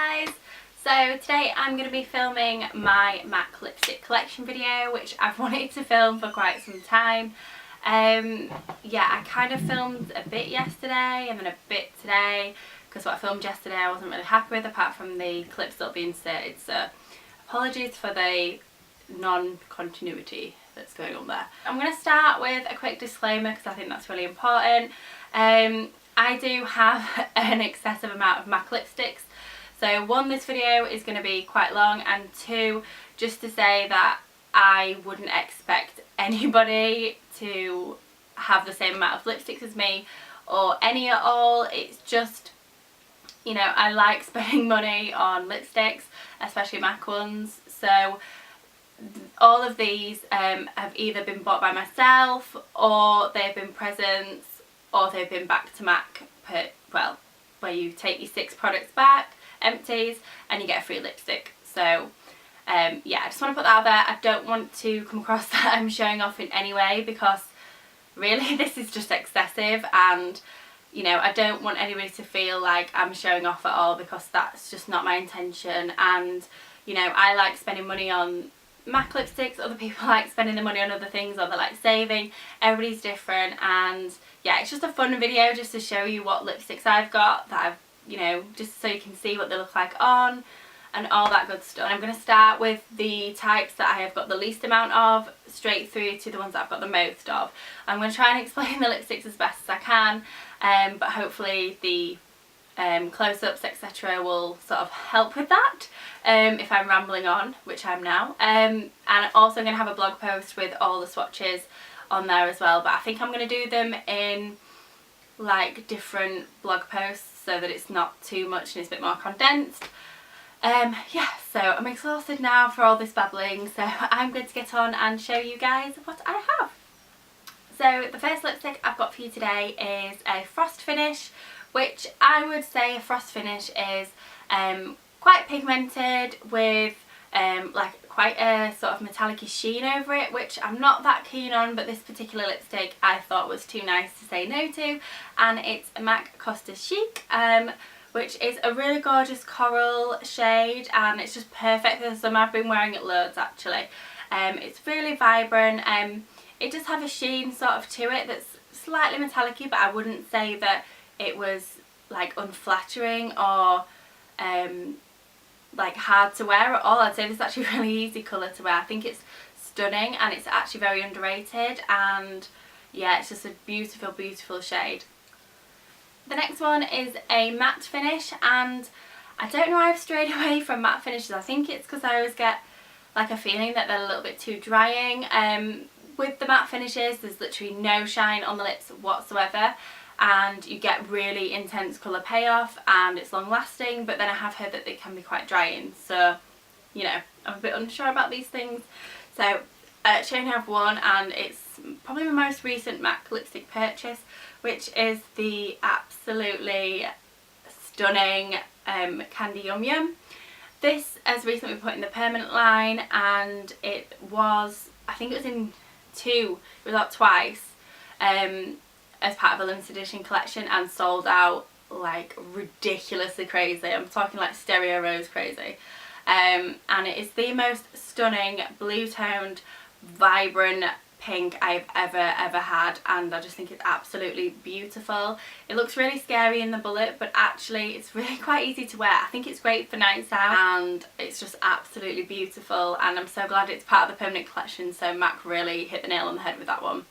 Hi guys! So today I'm going to be filming my MAC lipstick collection video, which I've wanted to film for quite some time. Yeah, I kind of filmed a bit yesterday and then a bit today, because what I filmed yesterday I wasn't really happy with, apart from the clips that'll be inserted, so apologies for the non-continuity that's going on there. I'm going to start with a quick disclaimer because I think that's really important. I do have an excessive amount of MAC lipsticks, so one, this video is going to be quite long, and two, just to say that I wouldn't expect anybody to have the same amount of lipsticks as me or any at all. It's just, you know, I like spending money on lipsticks, especially MAC ones, so all of these have either been bought by myself, or they've been presents, or they've been back to MAC, well, where you take your 6 products back, empties, and you get a free lipstick. So yeah, I just want to put that out there. I don't want to come across that I'm showing off in any way, because really this is just excessive, and you know, I don't want anybody to feel like I'm showing off at all, because that's just not my intention. And you know, I like spending money on MAC lipsticks, other people like spending the money on other things, or they like saving. Everybody's different, and yeah, it's just a fun video just to show you what lipsticks I've got that I've, you know, just so you can see what they look like on and all that good stuff. And I'm going to start with the types that I have got the least amount of, straight through to the ones that I've got the most of. I'm going to try and explain the lipsticks as best as I can, but hopefully the close-ups etc will sort of help with that if I'm rambling on, which I'm now. And also I'm going to have a blog post with all the swatches on there as well, but I think I'm going to do them in like different blog posts so that it's not too much and it's a bit more condensed. Yeah, so I'm exhausted now for all this babbling, so I'm going to get on and show you guys what I have. So the first lipstick I've got for you today is a frost finish, which I would say a frost finish is quite pigmented with like quite a sort of metallic-y sheen over it, which I'm not that keen on, but this particular lipstick I thought was too nice to say no to, and it's a MAC Costa Chic, which is a really gorgeous coral shade, and it's just perfect for the summer. I've been wearing it loads actually. It's really vibrant. It does have a sheen sort of to it that's slightly metallic-y, but I wouldn't say that it was like unflattering or like hard to wear at all. I'd say this is actually a really easy colour to wear. I think it's stunning, and it's actually very underrated, and yeah, it's just a beautiful, beautiful shade. The next one is a matte finish, and I don't know why I've strayed away from matte finishes. I think it's because I always get like a feeling that they're a little bit too drying. With the matte finishes, there's literally no shine on the lips whatsoever, and you get really intense colour payoff, and it's long lasting, but then I have heard that they can be quite drying, so you know, I'm a bit unsure about these things. So she only have one, and it's probably my most recent MAC lipstick purchase, which is the absolutely stunning Candy Yum Yum. This has recently been put in the permanent line, and it was, I think it was in it was out twice as part of a limited edition collection, and sold out like ridiculously crazy. I'm talking like stereo rose crazy. And it is the most stunning blue toned vibrant pink I've ever had, and I just think it's absolutely beautiful. It looks really scary in the bullet, but actually it's really quite easy to wear. I think it's great for nights out, and it's just absolutely beautiful, and I'm so glad it's part of the permanent collection, so MAC really hit the nail on the head with that one.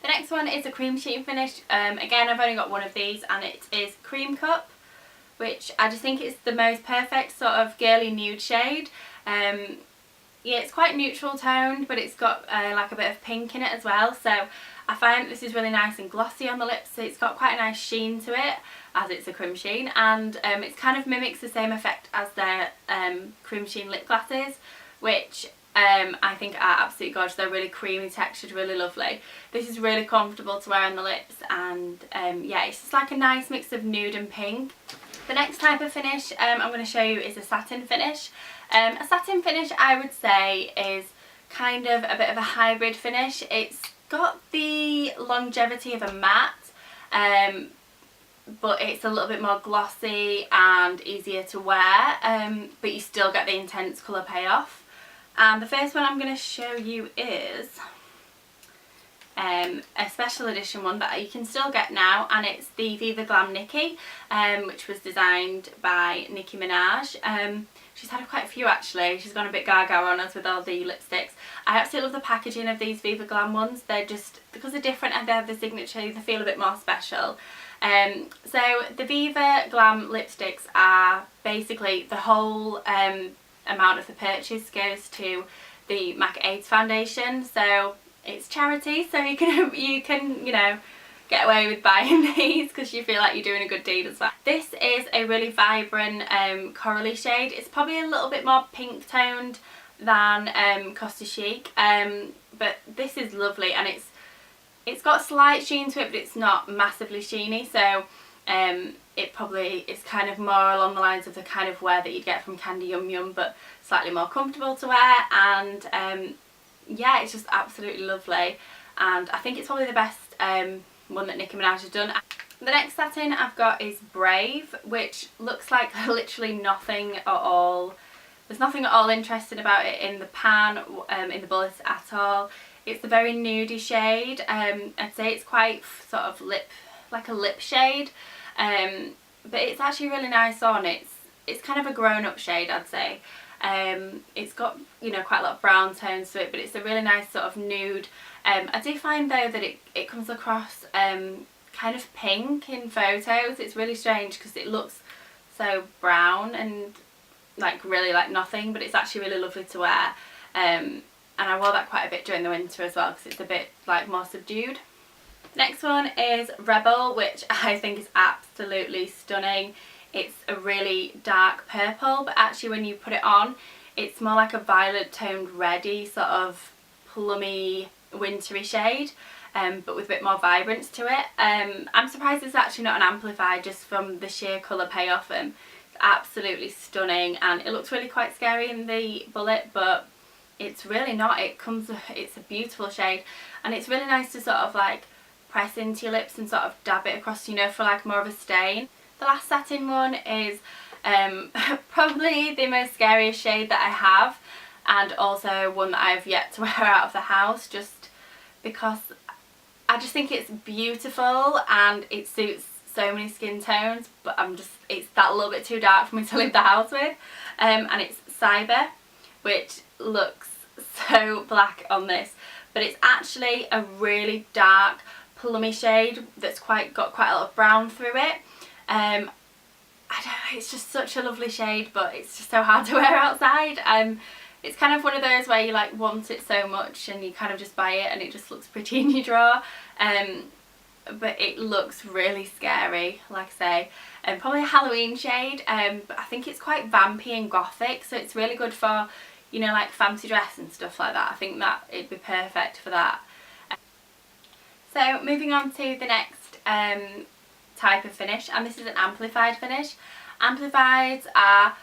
The next one is a cream sheen finish. Again, I've only got one of these, and it is Creme Cup, which I just think it's the most perfect sort of girly nude shade. Yeah, it's quite neutral toned, but it's got like a bit of pink in it as well, so I find this is really nice and glossy on the lips. So it's got quite a nice sheen to it, as it's a cream sheen, and it kind of mimics the same effect as their cream sheen lip glosses, which I think are absolutely gorgeous. They're really creamy textured, really lovely. This is really comfortable to wear on the lips, and yeah, it's just like a nice mix of nude and pink. The next type of finish I'm going to show you is a satin finish. A satin finish, I would say, is kind of a bit of a hybrid finish. It's got the longevity of a matte, but it's a little bit more glossy and easier to wear, but you still get the intense colour payoff. And the first one I'm going to show you is a special edition one that you can still get now, and it's the Viva Glam Nicki, which was designed by Nicki Minaj. She's had quite a few actually. She's gone a bit Gaga on us with all the lipsticks. I absolutely love the packaging of these Viva Glam ones. They're just, because they're different and they have the signature, they feel a bit more special. So the Viva Glam lipsticks are basically the whole amount of the purchase goes to the MAC AIDS Foundation. So it's charity, so you can you know, get away with buying these because you feel like you're doing a good deed as well. This is a really vibrant corally shade. It's probably a little bit more pink toned than Costa Chic, but this is lovely, and it's got slight sheen to it, but it's not massively sheeny, so it probably is kind of more along the lines of the kind of wear that you'd get from Candy Yum Yum, but slightly more comfortable to wear. And yeah, it's just absolutely lovely, and I think it's probably the best one that Nicki Minaj has done. The next satin I've got is Brave, which looks like literally nothing at all. There's nothing at all interesting about it in the pan, in the bullets at all. It's a very nudie shade. I'd say it's quite sort of like a lip shade, but it's actually really nice on. It's kind of a grown-up shade, I'd say. It's got, you know, quite a lot of brown tones to it, but it's a really nice sort of nude. I do find though that it comes across kind of pink in photos. It's really strange because it looks so brown and like really like nothing, but it's actually really lovely to wear. And I wore that quite a bit during the winter as well because it's a bit like more subdued. Next one is Rebel, which I think is absolutely stunning. It's a really dark purple, but actually when you put it on, it's more like a violet toned reddy sort of plummy wintry shade, but with a bit more vibrance to it. I'm surprised it's actually not an amplified just from the sheer colour payoff. It's absolutely stunning, and it looks really quite scary in the bullet, but it's really not. It's a beautiful shade, and it's really nice to sort of like press into your lips and sort of dab it across, you know, for like more of a stain. The last satin one is probably the most scariest shade that I have, and also one that I have yet to wear out of the house, just because I just think it's beautiful and it suits so many skin tones, but it's that little bit too dark for me to leave the house with. And it's Cyber, which looks so black on this, but it's actually a really dark plummy shade that's got quite a lot of brown through it. I don't know, it's just such a lovely shade, but it's just so hard to wear outside. It's kind of one of those where you like want it so much and you kind of just buy it and it just looks pretty in your drawer. But it looks really scary, like I say. Probably a Halloween shade, but I think it's quite vampy and gothic, so it's really good for, you know, like fancy dress and stuff like that. I think that it'd be perfect for that. So moving on to the next type of finish, and this is an amplified finish. Amplifieds are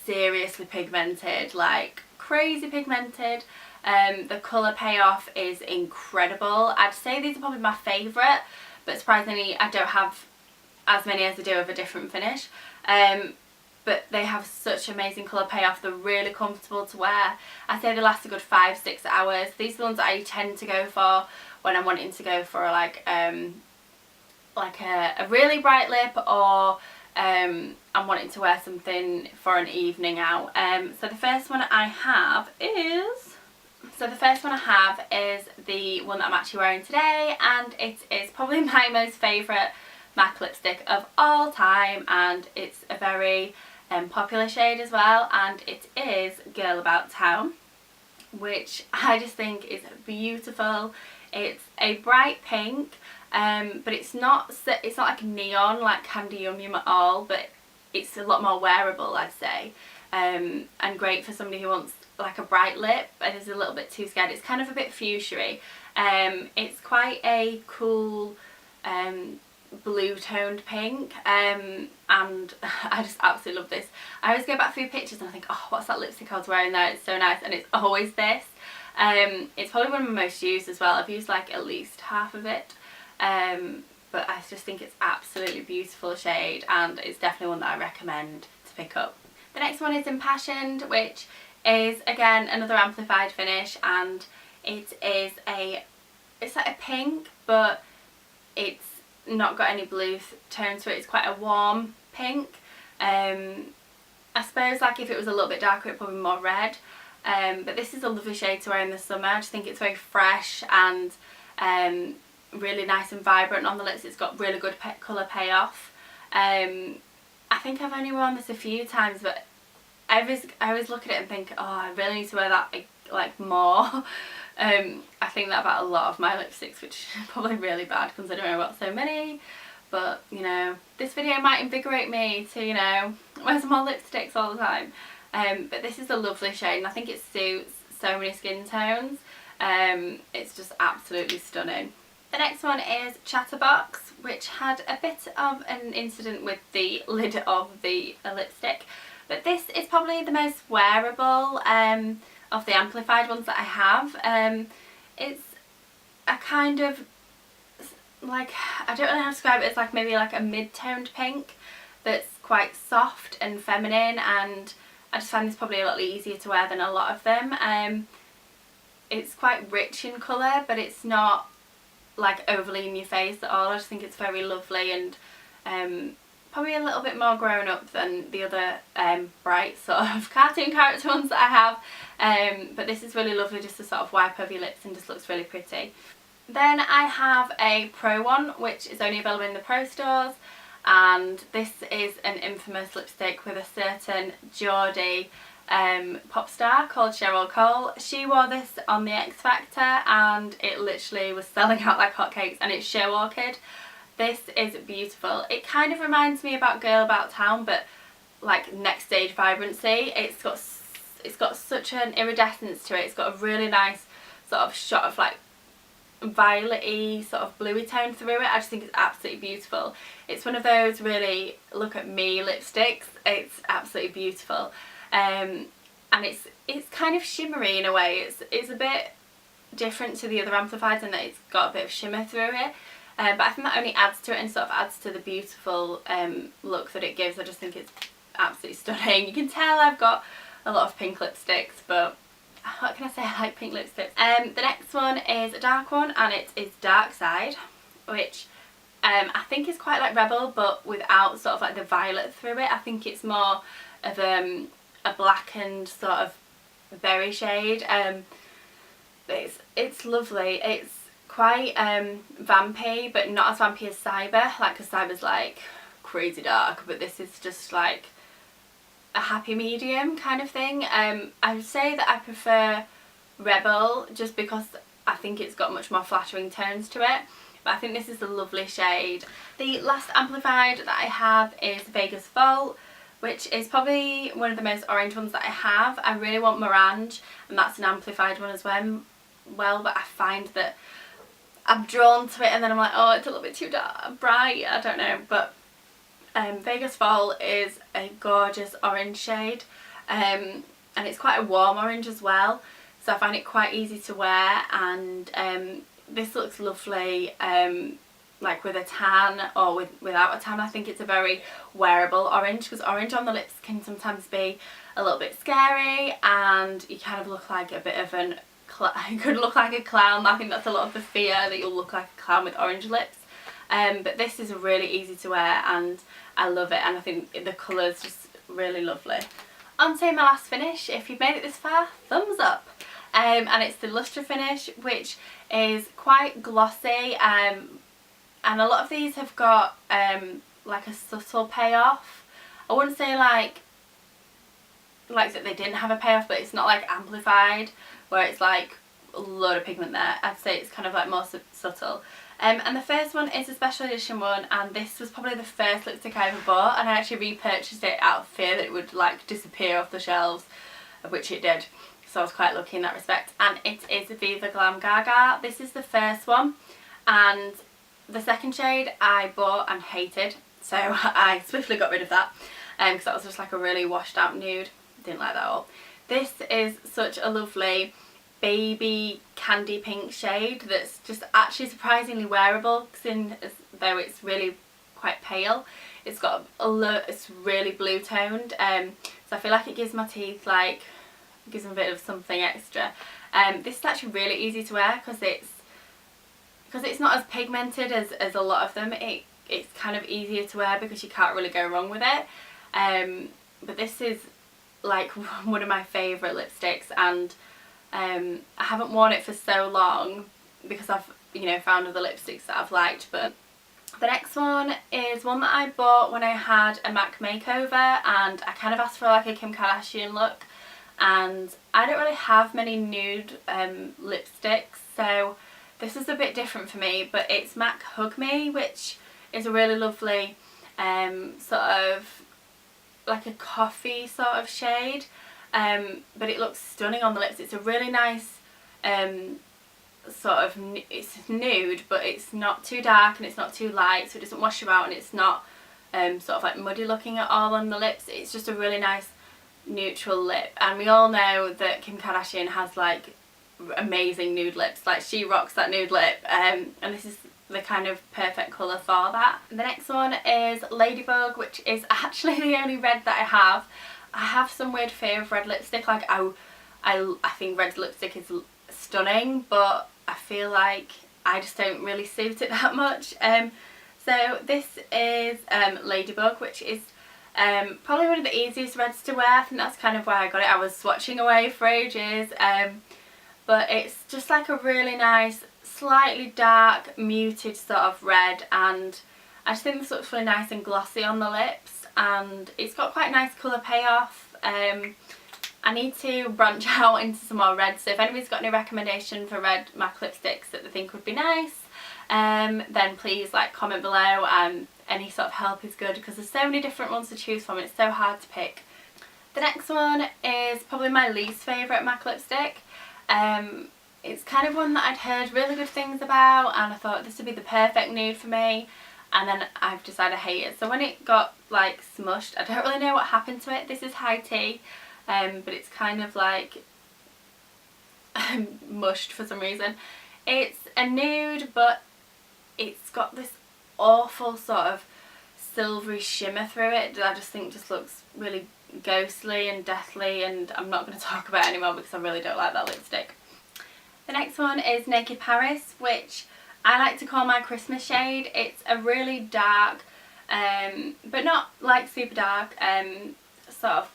seriously pigmented, like crazy pigmented. The colour payoff is incredible. I'd say these are probably my favourite, but surprisingly I don't have as many as I do of a different finish. But they have such amazing colour payoff. They're really comfortable to wear. I say they last a good 5-6 hours. These are the ones that I tend to go for when I'm wanting to go for like a really bright lip, or I'm wanting to wear something for an evening out. So the first one I have is the one that I'm actually wearing today, and it is probably my most favourite MAC lipstick of all time, and it's a very popular shade as well, and it is Girl About Town, which I just think is beautiful. It's a bright pink, but it's not like neon like Candy Yum Yum at all, but it's a lot more wearable, I'd say, and great for somebody who wants like a bright lip and is a little bit too scared. It's kind of a bit fuchsia-y. It's quite a cool blue toned pink, and I just absolutely love this. I always go back through pictures and I think, oh, what's that lipstick I was wearing there? It's so nice, and it's always this. It's probably one of my most used as well. I've used like at least half of it. but I just think it's absolutely beautiful shade, and it's definitely one that I recommend to pick up. The next one is Impassioned, which is again another amplified finish, and it's like a pink, but it's not got any blue tones to it. It's quite a warm pink. I suppose like if it was a little bit darker, it'd probably be more red. But this is a lovely shade to wear in the summer. I just think it's very fresh and really nice and vibrant on the lips. It's got really good colour payoff. I think I've only worn this a few times, but I always look at it and think, oh, I really need to wear that like more. I think that about a lot of my lipsticks, which is probably really bad considering I've got so many. But, you know, this video might invigorate me to, you know, wear some more lipsticks all the time. But this is a lovely shade, and I think it suits so many skin tones. It's just absolutely stunning. The next one is Chatterbox, which had a bit of an incident with the lid of the lipstick. But this is probably the most wearable of the amplified ones that I have. It's a kind of, like, I don't know how to describe it. It's like maybe like a mid-toned pink that's quite soft and feminine, and I just find this probably a lot easier to wear than a lot of them. It's quite rich in colour, but it's not like overly in your face at all. I just think it's very lovely, and probably a little bit more grown up than the other bright sort of cartoon character ones that I have. But this is really lovely just to sort of wipe over your lips, and just looks really pretty. Then I have a Pro one, which is only available in the Pro stores, and this is an infamous lipstick with a certain Geordie pop star called Cheryl Cole. She wore this on the X Factor, and it literally was selling out like hotcakes, and it's Show Orchid. This is beautiful. It kind of reminds me about Girl About Town, but like next stage vibrancy. It's got such an iridescence to it. It's got a really nice sort of shot of like violet-y sort of bluey tone through it. I just think it's absolutely beautiful. It's one of those really look at me lipsticks. It's absolutely beautiful. And it's kind of shimmery in a way. It's a bit different to the other amplifiers in that it's got a bit of shimmer through it. But I think that only adds to it and sort of adds to the beautiful look that it gives. I just think it's absolutely stunning. You can tell I've got a lot of pink lipsticks, but what can I say, I like pink lipsticks. The next one is a dark one, and it is Dark Side, which I think is quite like Rebel, but without sort of like the violet through it. I think it's more of a blackened sort of berry shade. But it's lovely. It's quite vampy, but not as vampy as Cyber, like, because Cyber's like crazy dark, but this is just like a happy medium kind of thing. I would say that I prefer Rebel just because I think it's got much more flattering tones to it, but I think this is a lovely shade. The last amplified that I have is Vegas Vault, which is probably one of the most orange ones that I have. I really want Morange, and that's an amplified one as well, but I find that I'm drawn to it and then I'm like, oh, it's a little bit too dark, bright, I don't know. But Vegas Vault is a gorgeous orange shade, and it's quite a warm orange as well, so I find it quite easy to wear. And this looks lovely like with a tan or without a tan. I think it's a very wearable orange, because orange on the lips can sometimes be a little bit scary, and you kind of look like a bit of you could look like a clown. I think that's a lot of the fear, that you'll look like a clown with orange lips. But this is really easy to wear, and I love it, and I think the colour's just really lovely. On to my last finish. If you've made it this far, thumbs up. And it's the Lustre Finish, which is quite glossy, and a lot of these have got like a subtle payoff. I wouldn't say like that they didn't have a payoff, but it's not like amplified where it's like a load of pigment there. I'd say it's kind of like more subtle. And the first one is a special edition one, and this was probably the first lipstick I ever bought, and I actually repurchased it out of fear that it would like disappear off the shelves, of which it did. So I was quite lucky in that respect. And it is Viva Glam Gaga. This is the first one, and the second shade I bought and hated, so I swiftly got rid of that, because that was just like a really washed out nude. Didn't like that at all. This is such a lovely baby candy pink shade that's just actually surprisingly wearable, because in though it's really quite pale. It's got it's really blue toned, so I feel like it gives my teeth like, gives them a bit of something extra. This is actually really easy to wear because it's not as pigmented as a lot of them. It's kind of easier to wear because you can't really go wrong with it. But this is like one of my favourite lipsticks, and I haven't worn it for so long because I've, you know, found other lipsticks that I've liked. But the next one is one that I bought when I had a MAC makeover, and I kind of asked for like a Kim Kardashian look, and I don't really have many nude lipsticks, so this is a bit different for me. But it's MAC Hug Me, which is a really lovely sort of like a coffee sort of shade, but it looks stunning on the lips. It's a really nice sort of, it's nude, but it's not too dark and it's not too light, so it doesn't wash you out, and it's not sort of like muddy looking at all on the lips. It's just a really nice neutral lip, and we all know that Kim Kardashian has like amazing nude lips. Like, she rocks that nude lip, and this is the kind of perfect colour for that. The next one is Ladybug, which is actually the only red that I have. I have some weird fear of red lipstick. Like, I think red lipstick is stunning, but I feel like I just don't really suit it that much. So this is Ladybug, which is probably one of the easiest reds to wear. I think that's kind of why I got it. I was swatching away for ages, but it's just like a really nice, slightly dark, muted sort of red, and I just think this looks really nice and glossy on the lips, and it's got quite a nice colour payoff. I need to branch out into some more reds, so if anybody's got any recommendation for red MAC lipsticks that they think would be nice, then please like comment below. Any sort of help is good because there's so many different ones to choose from, it's so hard to pick. The next one is probably my least favourite MAC lipstick. It's kind of one that I'd heard really good things about, and I thought this would be the perfect nude for me, and then I've decided I hate it. So when it got like smushed, I don't really know what happened to it. This is High Tea, but it's kind of like mushed for some reason. It's a nude, but it's got this awful sort of silvery shimmer through it that I just think just looks really ghostly and deathly, and I'm not going to talk about it anymore because I really don't like that lipstick. The next one is Naked Paris, which I like to call my Christmas shade. It's a really dark, but not like super dark, sort of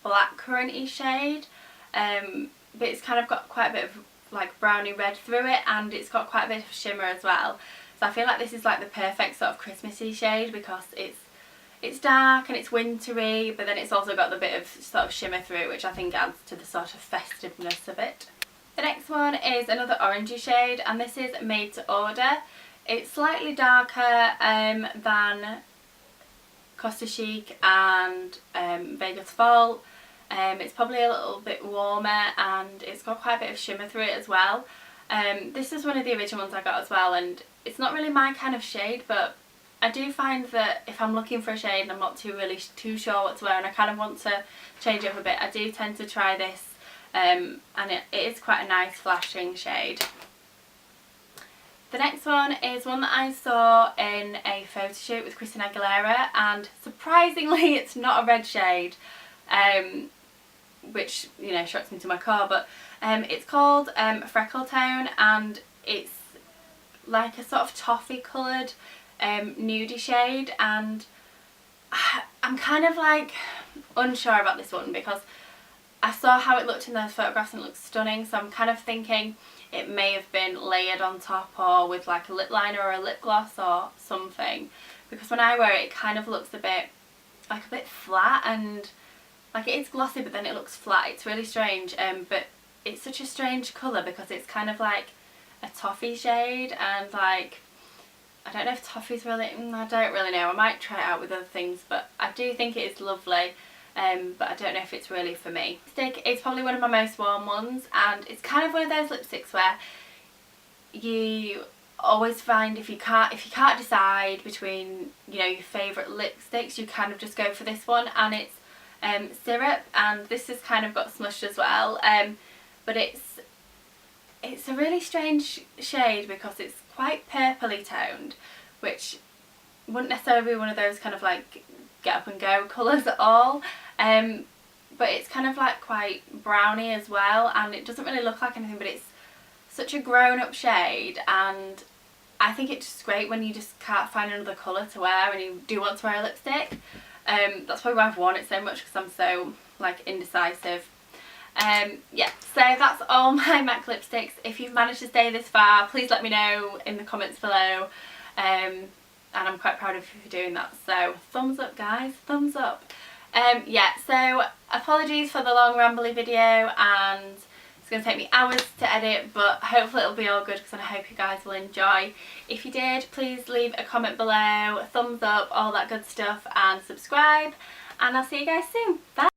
black currant-y shade, but it's kind of got quite a bit of like browny red through it, and it's got quite a bit of shimmer as well. So I feel like this is like the perfect sort of Christmassy shade because it's dark and it's wintry, but then it's also got the bit of sort of shimmer through it, which I think adds to the sort of festiveness of it. The next one is another orangey shade, and this is Made to Order. It's slightly darker than Costa Chic and Vegas Fall. It's probably a little bit warmer, and it's got quite a bit of shimmer through it as well. This is one of the original ones I got as well, and it's not really my kind of shade, but I do find that if I'm looking for a shade and I'm not too sure what to wear and I kind of want to change it up a bit, I do tend to try this, and it is quite a nice flashing shade. The next one is one that I saw in a photo shoot with Christina Aguilera, and surprisingly it's not a red shade, which, you know, shocks me to my core, but it's called Freckletone, and it's like a sort of toffee coloured nudie shade, and I'm kind of like unsure about this one because I saw how it looked in those photographs and it looks stunning, so I'm kind of thinking it may have been layered on top or with like a lip liner or a lip gloss or something, because when I wear it, it kind of looks a bit flat, and like it is glossy but then it looks flat. It's really strange, but it's such a strange colour because it's kind of like a toffee shade, and like I don't know if toffee's really, I don't really know, I might try it out with other things, but I do think it is lovely, but I don't know if it's really for me. It's probably one of my most worn ones, and it's kind of one of those lipsticks where you always find if you can't decide between, you know, your favourite lipsticks, you kind of just go for this one, and it's Syrup, and this has kind of got smushed as well, but it's a really strange shade because it's quite purpley toned, which wouldn't necessarily be one of those kind of like get up and go colours at all, but it's kind of like quite browny as well, and it doesn't really look like anything, but it's such a grown-up shade, and I think it's just great when you just can't find another colour to wear and you do want to wear a lipstick. That's probably why I've worn it so much, because I'm so like indecisive. Yeah, so that's all my MAC lipsticks. If you've managed to stay this far, please let me know in the comments below, and I'm quite proud of you for doing that, so thumbs up guys, thumbs up. Yeah, so apologies for the long rambly video, and it's going to take me hours to edit, but hopefully it'll be all good because I hope you guys will enjoy. If you did, please leave a comment below, thumbs up, all that good stuff, and subscribe, and I'll see you guys soon. Bye!